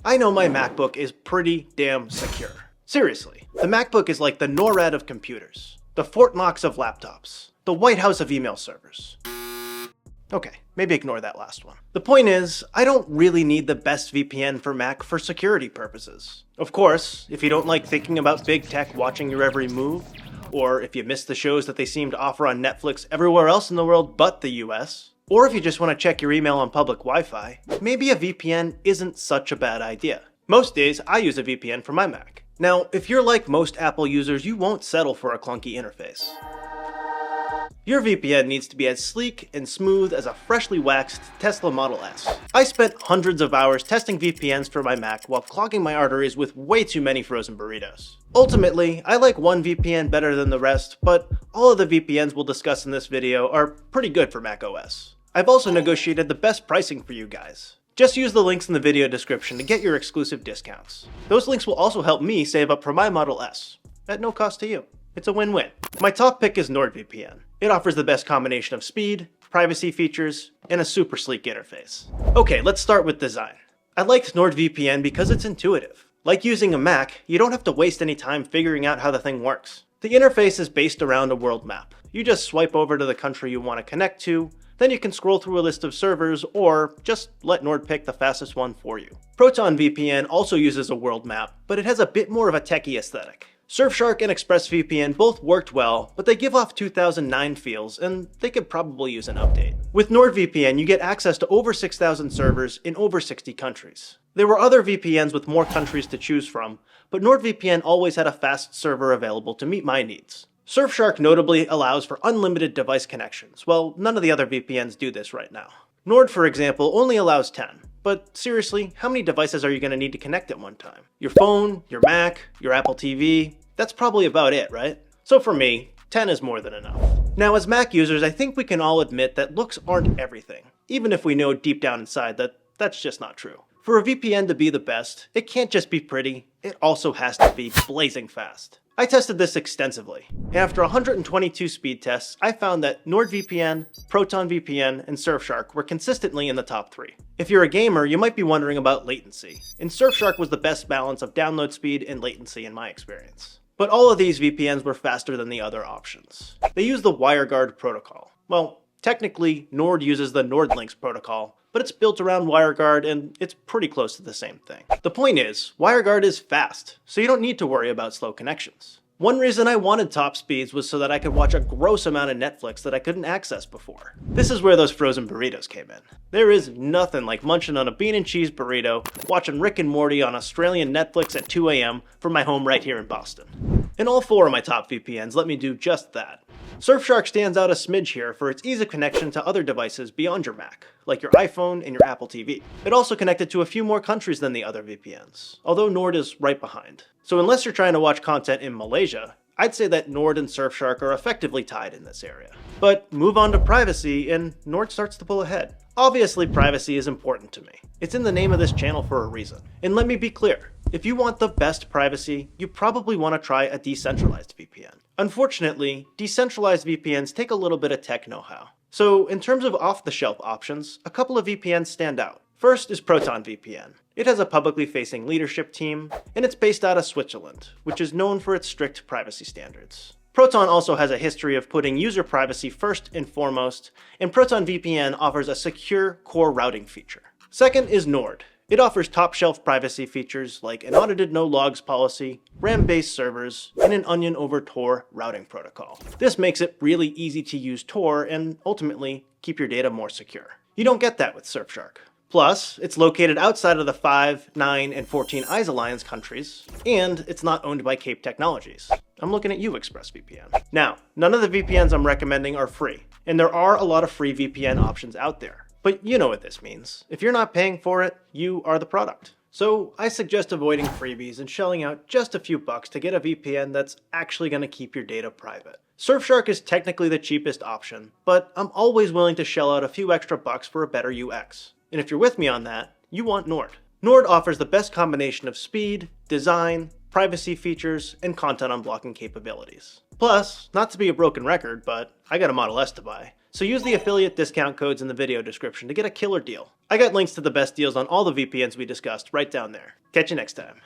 I know my MacBook is pretty damn secure. Seriously, the MacBook is like the NORAD of computers, the Fort Knox of laptops, the White House of email servers. Okay, maybe ignore that last one. The point is, I don't really need the best VPN for Mac for security purposes. Of course, if you don't like thinking about big tech watching your every move, or if you miss the shows that they seem to offer on Netflix everywhere else in the world but the US, or if you just want to check your email on public Wi-Fi, maybe a VPN isn't such a bad idea. Most days, I use a VPN for my Mac. Now, if you're like most Apple users, you won't settle for a clunky interface. Your VPN needs to be as sleek and smooth as a freshly waxed Tesla Model S. I spent hundreds of hours testing VPNs for my Mac while clogging my arteries with way too many frozen burritos. Ultimately, I like one VPN better than the rest, but all of the VPNs we'll discuss in this video are pretty good for macOS. I've also negotiated the best pricing for you guys. Just use the links in the video description to get your exclusive discounts. Those links will also help me save up for my Model S, at no cost to you. It's a win-win. My top pick is NordVPN. It offers the best combination of speed, privacy features, and a super sleek interface. Okay, let's start with design. I liked NordVPN because it's intuitive. Like using a Mac, you don't have to waste any time figuring out how the thing works. The interface is based around a world map. You just swipe over to the country you want to connect to, then you can scroll through a list of servers, or just let Nord pick the fastest one for you. ProtonVPN also uses a world map, but it has a bit more of a techie aesthetic. Surfshark and ExpressVPN both worked well, but they give off 2009 feels, and they could probably use an update. With NordVPN, you get access to over 6,000 servers in over 60 countries. There were other VPNs with more countries to choose from, but NordVPN always had a fast server available to meet my needs. Surfshark notably allows for unlimited device connections, while none of the other VPNs do this right now. Nord, for example, only allows 10. But seriously, how many devices are you going to need to connect at one time? Your phone, your Mac, your Apple TV? That's probably about it, right? So for me, 10 is more than enough. Now, as Mac users, I think we can all admit that looks aren't everything, even if we know deep down inside that that's just not true. For a VPN to be the best, it can't just be pretty, it also has to be blazing fast. I tested this extensively. After 122 speed tests, I found that NordVPN, ProtonVPN, and Surfshark were consistently in the top 3. If you're a gamer, you might be wondering about latency, and Surfshark was the best balance of download speed and latency in my experience. But all of these VPNs were faster than the other options. They use the WireGuard protocol. Well, technically, Nord uses the NordLynx protocol, but it's built around WireGuard and it's pretty close to the same thing. The point is, WireGuard is fast, so you don't need to worry about slow connections. One reason I wanted top speeds was so that I could watch a gross amount of Netflix that I couldn't access before. This is where those frozen burritos came in. There is nothing like munching on a bean and cheese burrito, watching Rick and Morty on Australian Netflix at 2 AM from my home right here in Boston. And all 4 of my top VPNs let me do just that. Surfshark stands out a smidge here for its ease of connection to other devices beyond your Mac, like your iPhone and your Apple TV. It also connected to a few more countries than the other VPNs, although Nord is right behind. So unless you're trying to watch content in Malaysia, I'd say that Nord and Surfshark are effectively tied in this area. But move on to privacy and Nord starts to pull ahead. Obviously, privacy is important to me. It's in the name of this channel for a reason. And let me be clear, if you want the best privacy, you probably want to try a decentralized VPN. Unfortunately, decentralized VPNs take a little bit of tech know-how. So in terms of off-the-shelf options, a couple of VPNs stand out. First is ProtonVPN. It has a publicly facing leadership team, and it's based out of Switzerland, which is known for its strict privacy standards. Proton also has a history of putting user privacy first and foremost, and ProtonVPN offers a secure core routing feature. Second is Nord. It offers top-shelf privacy features like an audited no-logs policy, RAM-based servers, and an onion over Tor routing protocol. This makes it really easy to use Tor and ultimately keep your data more secure. You don't get that with Surfshark. Plus, it's located outside of the 5, 9, and 14 Eyes Alliance countries, and it's not owned by Cape Technologies. I'm looking at you, ExpressVPN. Now, none of the VPNs I'm recommending are free, and there are a lot of free VPN options out there. But you know what this means. If you're not paying for it, you are the product. So I suggest avoiding freebies and shelling out just a few bucks to get a VPN that's actually going to keep your data private. Surfshark is technically the cheapest option, but I'm always willing to shell out a few extra bucks for a better UX. And if you're with me on that, you want Nord. Nord offers the best combination of speed, design, privacy features, and content unblocking capabilities. Plus, not to be a broken record, but I got a Model S to buy. So use the affiliate discount codes in the video description to get a killer deal. I got links to the best deals on all the VPNs we discussed right down there. Catch you next time.